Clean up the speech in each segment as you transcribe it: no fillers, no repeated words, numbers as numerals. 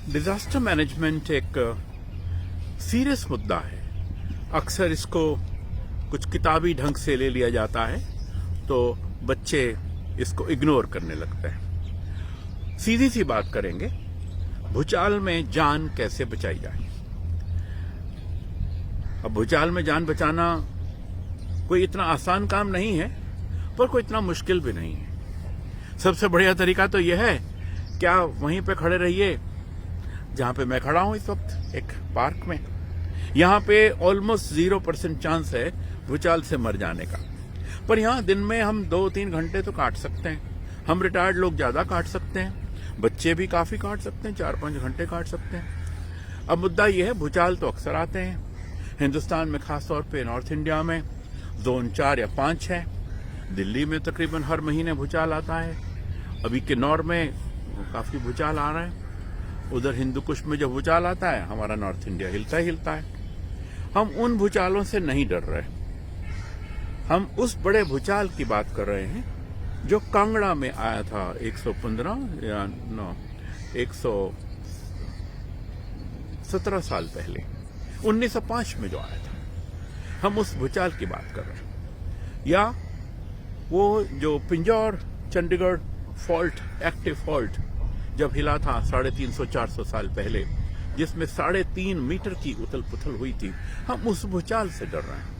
Disaster management एक serious मुद्दा है। अक्सर इसको कुछ किताबी ढंग से ले लिया जाता है तो बच्चे इसको इग्नोर करने लगते हैं। सीधी सी बात करेंगे, भूचाल में जान कैसे बचाई जाए। अब भूचाल में जान बचाना कोई इतना आसान काम नहीं है, पर कोई इतना मुश्किल भी नहीं है। सबसे बढ़िया तरीका तो यह है, क्या वहीं पे खड़े रहिए जहां पे मैं खड़ा हूं इस वक्त, एक पार्क में। यहां पे ऑलमोस्ट 0% चांस है भूचाल से मर जाने का, पर यहां दिन में हम 2-3 घंटे तो काट सकते हैं। हम रिटायर्ड लोग ज्यादा काट सकते हैं, बच्चे भी काफी काट सकते हैं, 4-5 घंटे काट सकते हैं। अब मुद्दा यह है, भूचाल तो अक्सर आते हैं हिंदुस्तान में, खासतौर पे नॉर्थ इंडिया में जोन 4 या 5 है। दिल्ली में तकरीबन हर महीने भूचाल आता है। अभी किन्नौर में काफी भूचाल आ रहा है। उधर हिंदू कुश में जब भूचाल आता है, हमारा नॉर्थ इंडिया हिलता ही हिलता है। हम उन भूचालों से नहीं डर रहे, हम उस बड़े भूचाल की बात कर रहे हैं जो कांगड़ा में आया था 115 या 117 साल पहले, 1905 में जो आया था। हम उस भूचाल की बात कर रहे हैं। या वो जो Pinjore Chandigarh fault, active fault जब हिला था 350-400 साल पहले, जिसमें 3.5 मीटर की उथल पुथल हुई थी, हम उस भूचाल से डर रहे हैं।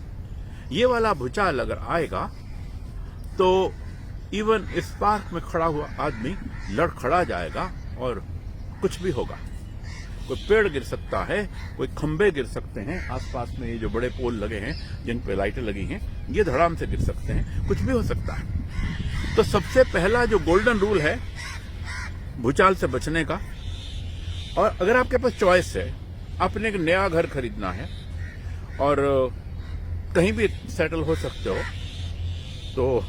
ये वाला भूचाल अगर आएगा तो इवन इस पार्क में खड़ा हुआ आदमी लड़खड़ा जाएगा और कुछ भी होगा। कोई पेड़ गिर सकता है, कोई खंबे गिर सकते हैं, आसपास में ये जो बड़े पोल लगे हैं जिन पे लाइटें लगी हैं, ये धड़ाम से गिर सकते हैं, कुछ भी हो सकता है। तो सबसे पहला जो गोल्डन रूल है भूचाल से बचने का, और अगर आपके पास चॉइस है, आपने एक नया घर खरीदना है और कहीं भी सेटल हो सकते हो, तो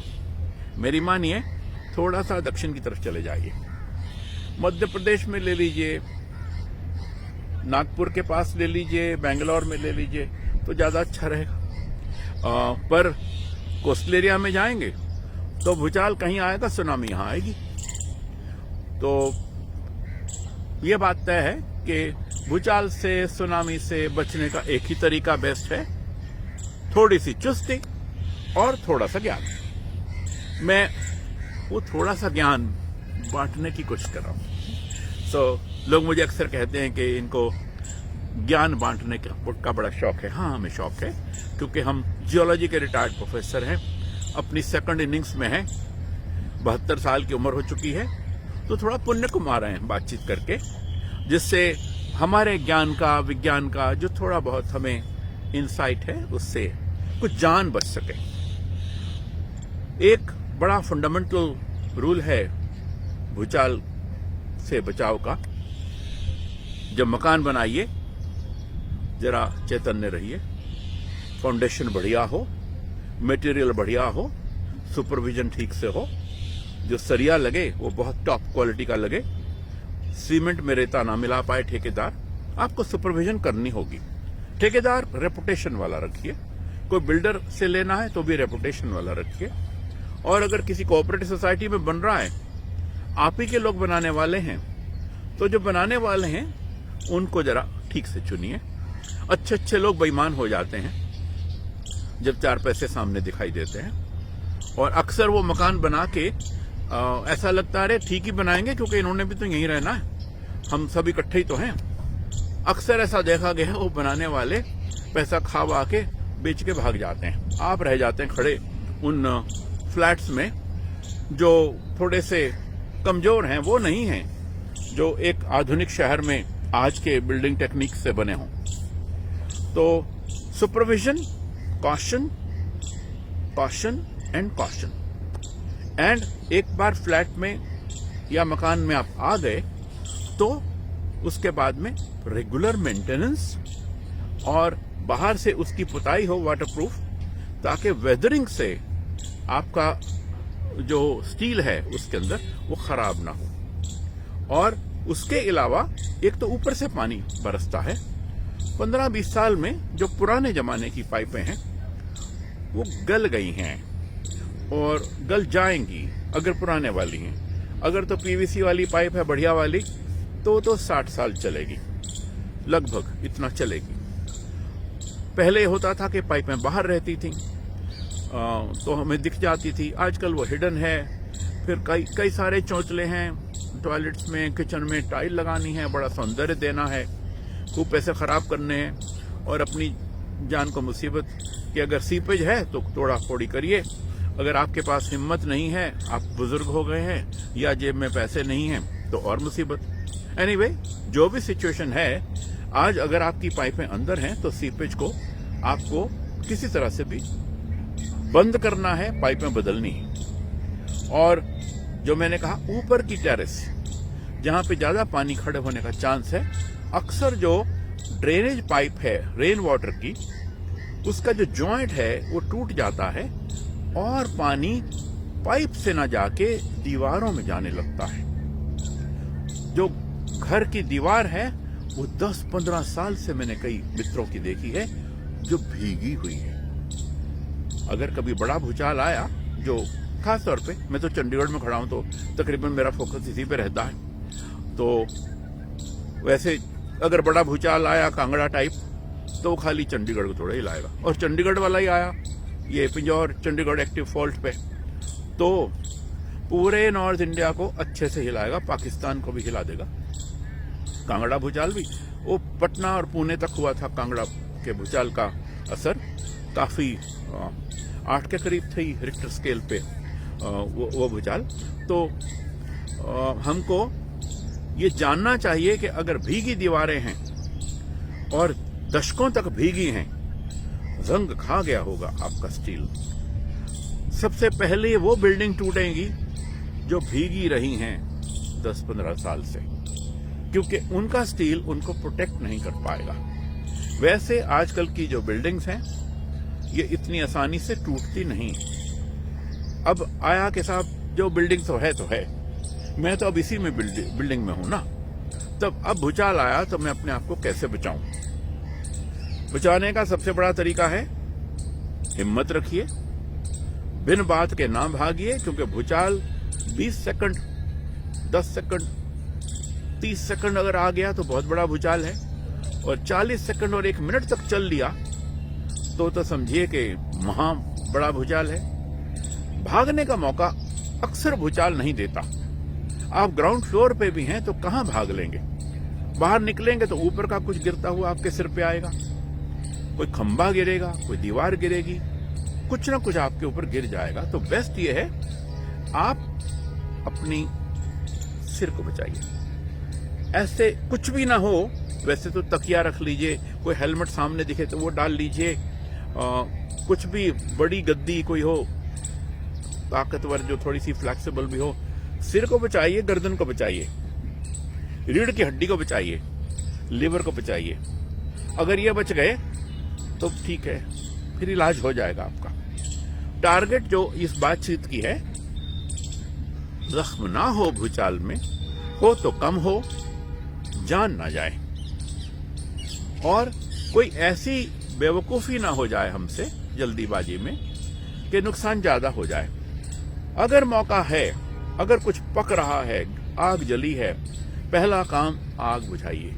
मेरी मानिए थोड़ा सा दक्षिण की तरफ चले जाइए। मध्य प्रदेश में ले लीजिए, नागपुर के पास ले लीजिए, बेंगलोर में ले लीजिए, तो ज्यादा अच्छा रहेगा। पर कोस्टल एरिया में जाएंगे तो भूचाल कहीं आएगा, सुनामी यहां आएगी। तो ये बात तय है कि भूचाल से, सुनामी से बचने का एक ही तरीका बेस्ट है, थोड़ी सी चुस्ती और थोड़ा सा ज्ञान। मैं वो थोड़ा सा ज्ञान बांटने की कोशिश कर रहा हूं। लोग मुझे अक्सर कहते हैं कि इनको ज्ञान बांटने का बड़ा शौक है। हाँ, हमें शौक है, क्योंकि हम जियोलॉजी के रिटायर्ड प्रोफेसर हैं, अपनी सेकंड इनिंग्स में हैं, 72 साल की उम्र हो चुकी है, तो थोड़ा पुण्य कमा रहे हैं बातचीत करके, जिससे हमारे ज्ञान का, विज्ञान का जो थोड़ा बहुत हमें इंसाइट है, उससे कुछ जान बच सके। एक बड़ा फंडामेंटल रूल है भूचाल से बचाव का, जब मकान बनाइए जरा चैतन्य रहिए, फाउंडेशन बढ़िया हो, मटेरियल बढ़िया हो, सुपरविजन ठीक से हो, जो सरिया लगे वो बहुत टॉप क्वालिटी का लगे, सीमेंट में रेता ना मिला पाए ठेकेदार, आपको सुपरविजन करनी होगी। ठेकेदार रेपुटेशन वाला रखिए, कोई बिल्डर से लेना है तो भी रेपुटेशन वाला रखिए। और अगर किसी कोऑपरेटिव सोसाइटी में बन रहा है, आप ही के लोग बनाने वाले हैं, तो जो बनाने वाले हैं उनको जरा ठीक से चुनिए। अच्छे लोग बेईमान हो जाते हैं जब 4 पैसे सामने दिखाई देते हैं, और अक्सर वो मकान बना के ऐसा लगता है ठीक ही बनाएंगे क्योंकि इन्होंने भी तो यहीं रहना है, हम सब इकट्ठे ही तो हैं। अक्सर ऐसा देखा गया है, वो बनाने वाले पैसा खावा के बेच के भाग जाते हैं। आप रह जाते हैं खड़े उन फ्लैट्स में जो थोड़े से कमजोर हैं, वो नहीं हैं जो एक आधुनिक शहर में आज के बिल्डिंग टेक्निक से बने हों। तो supervision, caution, caution and caution. And एक बार फ्लैट में या मकान में आप आ गए तो उसके बाद में रेगुलर मेंटेनेंस, और बाहर से उसकी पुताई हो वाटरप्रूफ, ताकि वेदरिंग से आपका जो स्टील है उसके अंदर वो खराब ना हो। और उसके अलावा एक तो ऊपर से पानी बरसता है, 15-20 साल में जो पुराने जमाने की पाइपें हैं वो गल गई हैं और गल जाएंगी अगर पुराने वाली हैं। अगर तो पीवीसी वाली पाइप है बढ़िया वाली, तो 60 साल चलेगी, लगभग इतना चलेगी। पहले होता था कि पाइपें बाहर रहती थी तो हमें दिख जाती थी, आजकल वो हिडन है। फिर कई सारे चौंचले हैं, टॉयलेट्स में, किचन में टाइल लगानी है, बड़ा सौंदर्य देना है, खूब पैसे खराब करने हैं और अपनी जान को मुसीबत कि अगर सीपेज है तो तोड़ा फोड़ी करिए, अगर आपके पास हिम्मत नहीं है, आप बुजुर्ग हो गए हैं या जेब में पैसे नहीं हैं तो और मुसीबत। एनीवे, जो भी सिचुएशन है, आज अगर आपकी पाइपें अंदर हैं तो सीपेज को आपको किसी तरह से भी बंद करना है, पाइपें बदलनी है। और जो मैंने कहा, ऊपर की टेरेस जहां पे ज्यादा पानी खड़े होने का चांस है, अक्सर जो ड्रेनेज पाइप है रेन वाटर की, उसका जो जॉइंट है वो टूट जाता है और पानी पाइप से ना जाके दीवारों में जाने लगता है। जो घर की दीवार है वो 10-15 साल से मैंने कई मित्रों की देखी है जो भीगी हुई है। अगर कभी बड़ा भूचाल आया, जो खास तौर पे, मैं तो चंडीगढ़ में खड़ा हूं तो तकरीबन मेरा फोकस इसी पे रहता है, तो वैसे अगर बड़ा भूचाल आया कांगड़ा टाइप तो खाली चंडीगढ़ को थोड़ा ही लाएगा, और चंडीगढ़ वाला ही आया ये पिंजौर चंडीगढ़ एक्टिव फॉल्ट पे तो पूरे नॉर्थ इंडिया को अच्छे से हिलाएगा, पाकिस्तान को भी हिला देगा। कांगड़ा भूचाल भी वो पटना और पुणे तक हुआ था, कांगड़ा के भूचाल का असर काफी 8 के करीब थी रिक्टर स्केल पे वो भूचाल। तो हमको ये जानना चाहिए कि अगर भीगी दीवारें हैं और दशकों तक भीगी हैं, जंग खा गया होगा आपका स्टील। सबसे पहले वो बिल्डिंग टूटेंगी जो भीगी रही हैं 10-15 साल से, क्योंकि उनका स्टील उनको प्रोटेक्ट नहीं कर पाएगा। वैसे आजकल की जो बिल्डिंग्स हैं ये इतनी आसानी से टूटती नहीं। अब आया कि साहब जो बिल्डिंग तो है, मैं तो अब इसी में बिल्डिंग में हूं ना, तब अब भूचाल आया तो मैं अपने आप को कैसे बचाऊं। बचाने का सबसे बड़ा तरीका है हिम्मत रखिए, बिन बात के ना भागिए, क्योंकि भूचाल 20 सेकंड, 10 सेकंड, 30 सेकंड अगर आ गया तो बहुत बड़ा भूचाल है, और 40 सेकंड और 1 मिनट तक चल लिया तो समझिए कि महा बड़ा भूचाल है। भागने का मौका अक्सर भूचाल नहीं देता। आप ग्राउंड फ्लोर पे भी हैं तो कहां भाग लेंगे, बाहर निकलेंगे तो ऊपर का कुछ गिरता हुआ आपके सिर पे आएगा, कोई खंभा गिरेगा, कोई दीवार गिरेगी, कुछ ना कुछ आपके ऊपर गिर जाएगा। तो बेस्ट ये है आप अपनी सिर को बचाइए। ऐसे कुछ भी ना हो, वैसे तो तकिया रख लीजिए, कोई हेलमेट सामने दिखे तो वो डाल लीजिए, कुछ भी बड़ी गद्दी कोई हो ताकतवर जो थोड़ी सी फ्लेक्सिबल भी हो, सिर को बचाइए, गर्दन को बचाइए, रीढ़ की हड्डी को बचाइए, लिवर को बचाइए। अगर ये बच गए तो ठीक है, फिर इलाज हो जाएगा आपका। टारगेट जो इस बातचीत की है, जख्म ना हो भूचाल में, हो तो कम हो, जान ना जाए, और कोई ऐसी बेवकूफी ना हो जाए हमसे जल्दीबाजी में कि नुकसान ज्यादा हो जाए। अगर मौका है, अगर कुछ पक रहा है, आग जली है, पहला काम आग बुझाइए,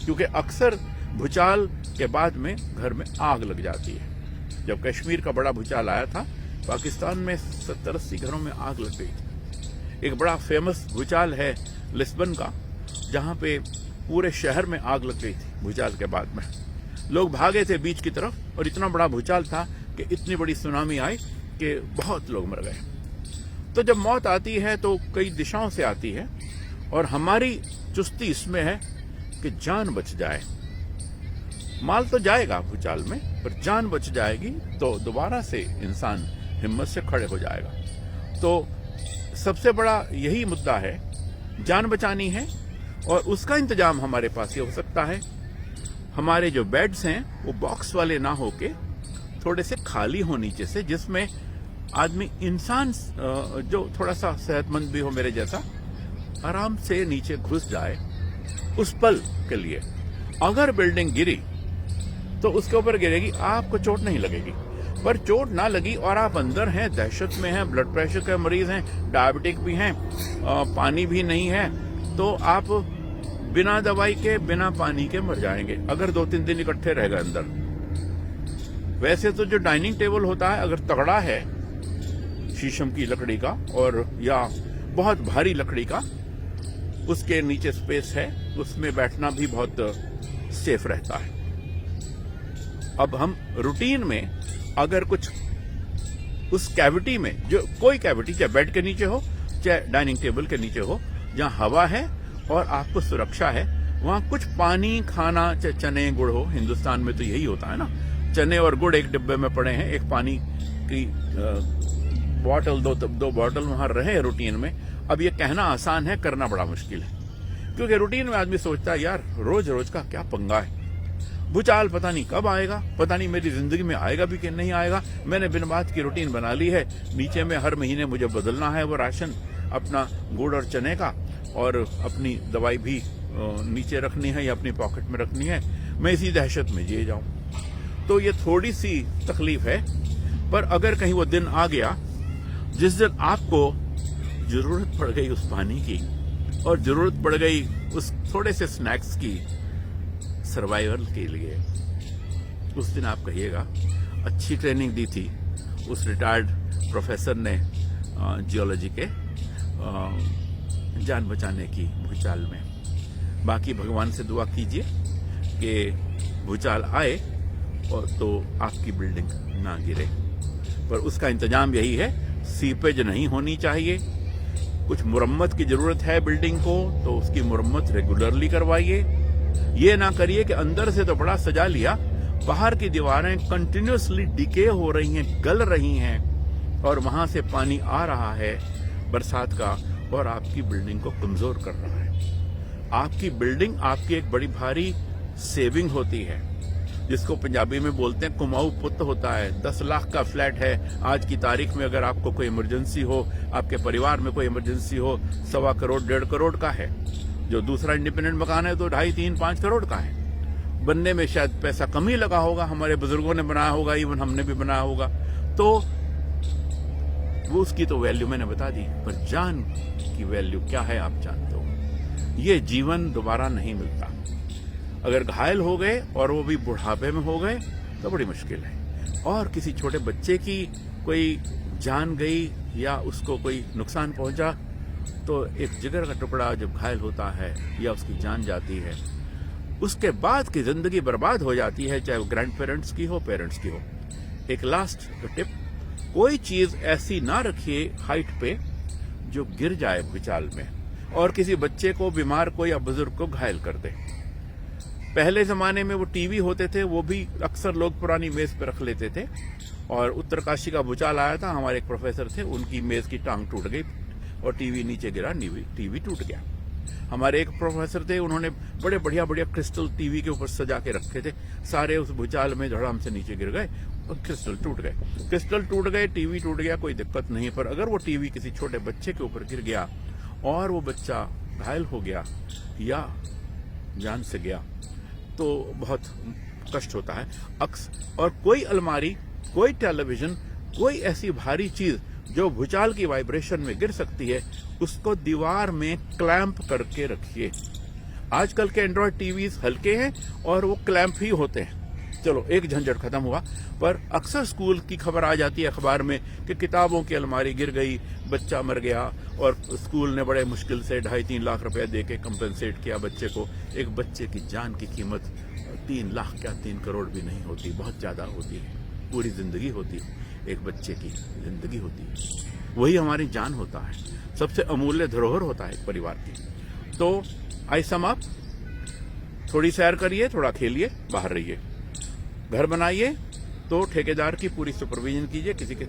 क्योंकि अक्सर भूचाल के बाद में घर में आग लग जाती है। जब कश्मीर का बड़ा भूचाल आया था, पाकिस्तान में 70-80 घरों में आग लग गई थी। एक बड़ा फेमस भूचाल है लिस्बन का, जहां पे पूरे शहर में आग लग गई थी भूचाल के बाद में। लोग भागे थे बीच की तरफ, और इतना बड़ा भूचाल था कि इतनी बड़ी सुनामी आई कि बहुत लोग मर गए। तो जब मौत आती है तो कई दिशाओं से आती है, और हमारी चुस्ती इसमें है कि जान बच जाए। माल तो जाएगा भूचाल में, पर जान बच जाएगी तो दोबारा से इंसान हिम्मत से खड़े हो जाएगा। तो सबसे बड़ा यही मुद्दा है, जान बचानी है, और उसका इंतजाम हमारे पास ये हो सकता है, हमारे जो बेड्स हैं वो बॉक्स वाले ना होके थोड़े से खाली हो नीचे से, जिसमें आदमी, इंसान जो थोड़ा सा सेहतमंद भी हो मेरे जैसा, आराम से नीचे घुस जाए उस पल के लिए। अगर बिल्डिंग गिरी तो उसके ऊपर गिरेगी, आपको चोट नहीं लगेगी। पर चोट ना लगी और आप अंदर हैं, दहशत में हैं, ब्लड प्रेशर के मरीज हैं, डायबिटिक भी हैं, पानी भी नहीं है, तो आप बिना दवाई के, बिना पानी के मर जाएंगे अगर 2-3 दिन इकट्ठे रह गए अंदर। वैसे तो जो डाइनिंग टेबल होता है, अगर तगड़ा है शीशम की लकड़ी का और या बहुत भारी लकड़ी का, उसके नीचे स्पेस है, उसमें बैठना भी बहुत सेफ रहता है। अब हम रूटीन में अगर कुछ उस कैविटी में, जो कोई कैविटी, चाहे बेड के नीचे हो चाहे डाइनिंग टेबल के नीचे हो, जहां हवा है और आपको सुरक्षा है, वहां कुछ पानी, खाना, चाहे चने गुड़ हो, हिंदुस्तान में तो यही होता है ना, चने और गुड़ एक डिब्बे में पड़े हैं, एक पानी की बॉटल, दो बॉटल वहां रहे रूटीन में। अब ये कहना आसान है, करना बड़ा मुश्किल है, क्योंकि रूटीन में आदमी सोचता है यार रोज रोज का क्या पंगा है, भूचाल पता नहीं कब आएगा, पता नहीं मेरी जिंदगी में आएगा भी कि नहीं आएगा। मैंने बिन बात की रूटीन बना ली है, नीचे में हर महीने मुझे बदलना है वो राशन, अपना गुड़ और चने का, और अपनी दवाई भी नीचे रखनी है या अपनी पॉकेट में रखनी है। मैं इसी दहशत में जिए जाऊं, तो ये थोड़ी सी तकलीफ है। पर अगर कहीं वो दिन आ गया जिस दिन आपको जरूरत पड़ गई उस पानी की और जरूरत पड़ गई उस थोड़े से स्नैक्स की सर्वाइवल के लिए, उस दिन आप कहिएगा अच्छी ट्रेनिंग दी थी उस रिटायर्ड प्रोफेसर ने जियोलॉजी के, जान बचाने की भूचाल में। बाकी भगवान से दुआ कीजिए कि भूचाल आए और तो आपकी बिल्डिंग ना गिरे, पर उसका इंतजाम यही है, सीपेज नहीं होनी चाहिए। कुछ मुरम्मत की जरूरत है बिल्डिंग को, तो उसकी मुरम्मत रेगुलरली करवाइए। ये ना करिए कि अंदर से तो बड़ा सजा लिया, बाहर की दीवारें कंटिन्यूअसली डिके हो रही हैं, गल रही हैं, और वहां से पानी आ रहा है बरसात का और आपकी बिल्डिंग को कमजोर कर रहा है। आपकी बिल्डिंग आपकी एक बड़ी भारी सेविंग होती है, जिसको पंजाबी में बोलते हैं कुमाऊ पुत होता है। 10 लाख का फ्लैट है, आज की तारीख में अगर आपको कोई इमरजेंसी हो, आपके परिवार में कोई इमरजेंसी हो, 1.25 करोड़ 1.5 करोड़ का है। जो दूसरा इंडिपेंडेंट मकान है तो 2.5, 3, 5 करोड़ का है। बनने में शायद पैसा कम ही लगा होगा, हमारे बुजुर्गों ने बनाया होगा, इवन हमने भी बनाया होगा, तो वो उसकी तो वैल्यू मैंने बता दी। पर जान की वैल्यू क्या है आप जानते हो। ये जीवन दोबारा नहीं मिलता। अगर घायल हो गए और वो भी बुढ़ापे में हो गए तो बड़ी मुश्किल है। और किसी छोटे बच्चे की कोई जान गई या उसको कोई नुकसान पहुंचा, तो एक जिगर का टुकड़ा जब घायल होता है या उसकी जान जाती है, उसके बाद की जिंदगी बर्बाद हो जाती है, चाहे वो ग्रैंड पेरेंट्स की हो, पेरेंट्स की हो। एक लास्ट टिप, कोई चीज ऐसी ना रखिए हाइट पे जो गिर जाए भूचाल में और किसी बच्चे को, बीमार को या बुजुर्ग को घायल कर दे। पहले जमाने में वो टीवी होते थे, वो भी अक्सर लोग पुरानी मेज पे रख लेते थे, और उत्तरकाशी का भूचाल आया था, हमारे एक प्रोफेसर थे, उनकी मेज की टांग टूट गई और टीवी नीचे गिरा, टीवी टूट गया। हमारे एक प्रोफेसर थे, उन्होंने बड़े बढ़िया क्रिस्टल टीवी के ऊपर सजा के रखे थे, सारे उस भूचाल में धड़ाम से नीचे गिर गए और क्रिस्टल टूट गए, टीवी टूट गया, कोई दिक्कत नहीं। पर अगर वो टीवी किसी छोटे बच्चे के ऊपर गिर गया और वो बच्चा घायल हो गया या जान से गया, तो बहुत कष्ट होता है। और कोई अलमारी, कोई टेलीविजन, कोई ऐसी भारी चीज जो भूचाल की वाइब्रेशन में गिर सकती है, उसको दीवार में क्लैंप करके रखिए। आजकल के एंड्रॉयड टीवीज हल्के हैं और वो क्लैंप ही होते हैं। चलो, एक झंझट खत्म हुआ। पर अक्सर स्कूल की खबर आ जाती है अखबार में कि किताबों की अलमारी गिर गई, बच्चा मर गया, और स्कूल ने बड़े मुश्किल से 2.5-3 लाख रुपए दे के कंपेंसेट किया बच्चे को। एक बच्चे की जान की कीमत 3 लाख क्या 3 करोड़ भी नहीं होती, बहुत ज्यादा होती है। पूरी जिंदगी होती है, एक बच्चे की जिंदगी होती है, वही हमारी जान होता है, सबसे अमूल्य धरोहर होता है एक परिवार की। तो आई सम अप, थोड़ी सैर करिए, थोड़ा खेलिए, बाहर रहिए। घर बनाइए तो ठेकेदार की पूरी सुपरविजन कीजिए, किसी के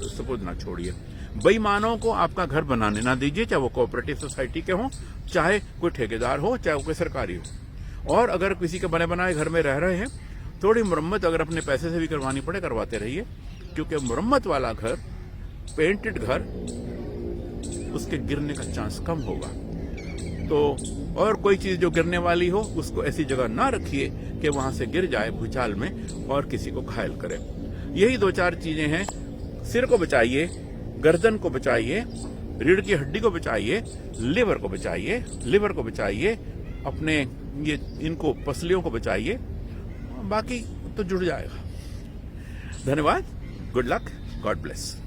सुपुर्द ना छोड़िए। बेईमानों को आपका घर बनाने ना दीजिए, चाहे वो कोऑपरेटिव सोसाइटी के हों, चाहे कोई ठेकेदार हो, चाहे वो कोई सरकारी हो। और अगर किसी के बने बनाए घर में रह रहे हैं, थोड़ी मुरम्मत अगर अपने पैसे से भी करवानी पड़े, करवाते रहिए, क्योंकि मुरम्मत वाला घर, पेंटेड घर, उसके गिरने का चांस कम होगा। तो और कोई चीज जो गिरने वाली हो, उसको ऐसी जगह ना रखिए कि वहां से गिर जाए भूचाल में और किसी को घायल करे। यही 2-4 चीजें हैं। सिर को बचाइए, गर्दन को बचाइए, रीढ़ की हड्डी को बचाइए, लिवर को बचाइए, लिवर को बचाइए, अपने ये इनको पसलियों को बचाइए, बाकी तो जुड़ जाएगा। धन्यवाद, गुड लक, गॉड ब्लेस।